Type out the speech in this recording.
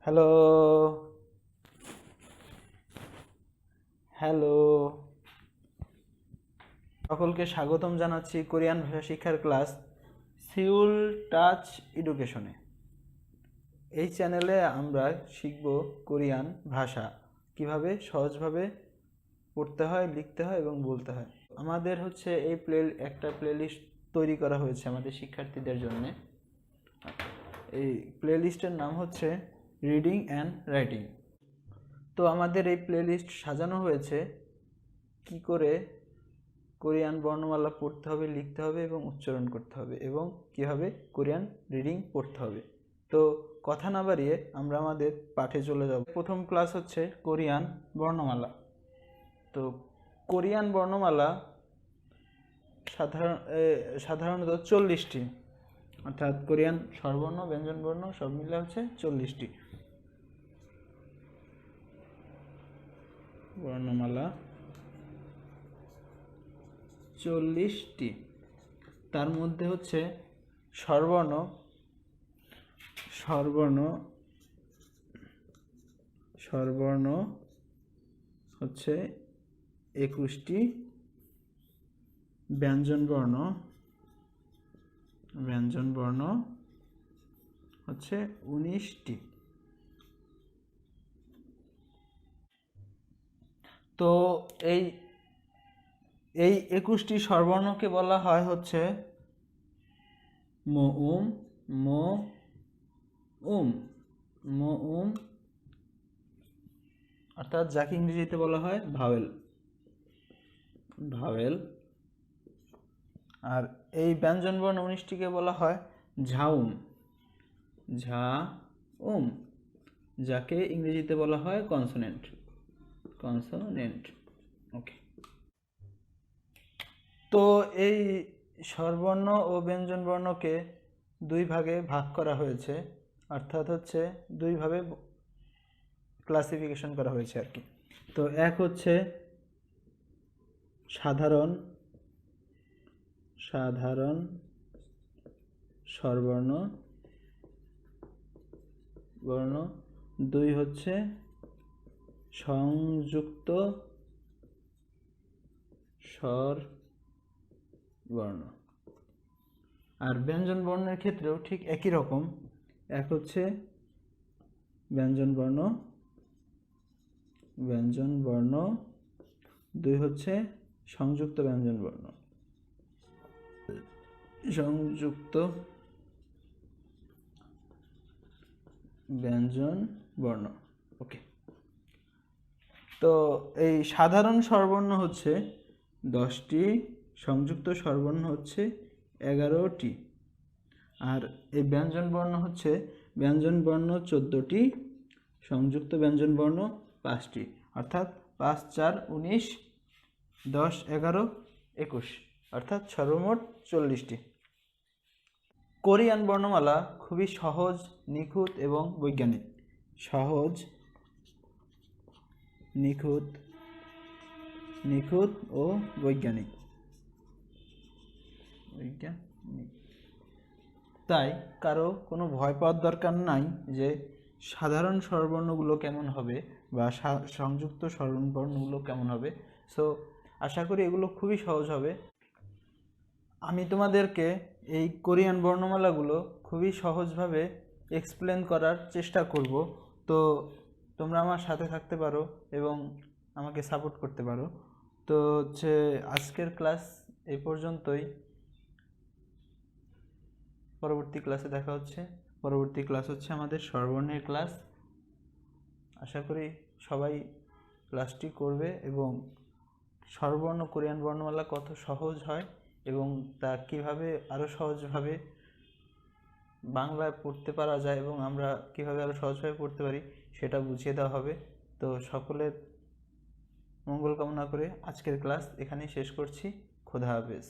Hello hello সকলকে স্বাগতম জানাচ্ছি কোরিয়ান ভাষা শিক্ষার ক্লাস সিউল টাচ এডুকেশনে। এই চ্যানেলে আমরা শিখব কোরিয়ান ভাষা কিভাবে সহজভাবে পড়তে হয়, লিখতে হয় এবং বলতে হয়। আমাদের এই একটা প্লেলিস্ট তৈরি করা হয়েছে আমাদের শিক্ষার্থীদের জন্য। এই প্লেলিস্টের নাম হচ্ছে রিডিং অ্যান্ড রাইটিং। তো আমাদের এই প্লেলিস্ট সাজানো হয়েছে কি করে কোরিয়ান বর্ণমালা পড়তে হবে, লিখতে হবে এবং উচ্চারণ করতে হবে, এবং কিভাবে কোরিয়ান রিডিং পড়তে হবে। তো কথা না বাড়িয়ে আমরা আমাদের পাঠে চলে যাব। প্রথম ক্লাস হচ্ছে কোরিয়ান বর্ণমালা। তো কোরিয়ান বর্ণমালা সাধারণত 40টি, অর্থাৎ কোরিয়ান স্বরবর্ণ ব্যঞ্জনবর্ণ সব মিলে হচ্ছে 40টি বর্ণমালা। 40টি। তার মধ্যে হচ্ছে স্বরবর্ণ হচ্ছে 21টি, ব্যঞ্জনবর্ণ হচ্ছে 19টি। তো এই 21টি স্বরবর্ণকে বলা হয় হচ্ছে মউম, অর্থাৎ যাকে ইংরেজিতে বলা হয় ভাওয়েল। আর এই ব্যঞ্জনবর্ণ 19টিকে বলা হয় ঝাউম, যাকে ইংরেজিতে বলা হয় কনসোনেন্ট। ওকে। তো এই স্বরবর্ণ ও ব্যঞ্জনবর্ণকে দুই ভাগে ভাগ করা হয়েছে, অর্থাৎ দুইভাবে ক্লাসিফিকেশন করা হয়েছে আর কি। তো এক হচ্ছে সাধারণ স্বরবর্ণ, দুই হচ্ছে সংযুক্ত স্বরবর্ণ। আর ব্যঞ্জন বর্ণের ক্ষেত্রেও ঠিক একই রকম, এক হচ্ছে ব্যঞ্জনবর্ণ, দুই হচ্ছে সংযুক্ত ব্যঞ্জনবর্ণ। ওকে। তো এই সাধারণ স্বরবর্ণ হচ্ছে 10টি, সংযুক্ত স্বরবর্ণ হচ্ছে 11টি, আর এই ব্যঞ্জনবর্ণ হচ্ছে ব্যঞ্জনবর্ণ 14টি, সংযুক্ত ব্যঞ্জনবর্ণ 5টি, অর্থাৎ 5 4 19 10 11 21, অর্থাৎ সর্বমোট 40টি। কোরিয়ান বর্ণমালা খুবই সহজ, নিখুঁত এবং বৈজ্ঞানিক। নিখুঁত ও বৈজ্ঞানিক। তাই কারো কোনো ভয় পাওয়ার দরকার নাই যে সাধারণ স্বরবর্ণগুলো কেমন হবে বা সংযুক্ত স্বরবর্ণগুলো কেমন হবে। সো আশা করি এগুলো খুবই সহজ হবে। আমি তোমাদেরকে এই কোরিয়ান বর্ণমালাগুলো খুবই সহজভাবে এক্সপ্লেন করার চেষ্টা করব। তো তোমরা আমার সাথে থাকতে পারো এবং আমাকে সাপোর্ট করতে পারো। তো আজকের ক্লাস এই পর্যন্তই। পরবর্তী ক্লাসে দেখা হচ্ছে। পরবর্তী ক্লাস হচ্ছে আমাদের স্বরবর্ণের ক্লাস। আশা করি সবাই ক্লাসটি করবে এবং স্বরবর্ণ কোরিয়ান বর্ণমালা কত সহজ হয় এবং তা কিভাবে আরও সহজভাবে বাংলায় পড়তে পারা যায় এবং আমরা কিভাবে আরও সহজভাবে পড়তে পারি সেটা বুঝিয়ে দেওয়া হবে। তো সকলের মঙ্গল কামনা করে আজকের ক্লাস এখানেই শেষ করছি। খোদা হাফেজ।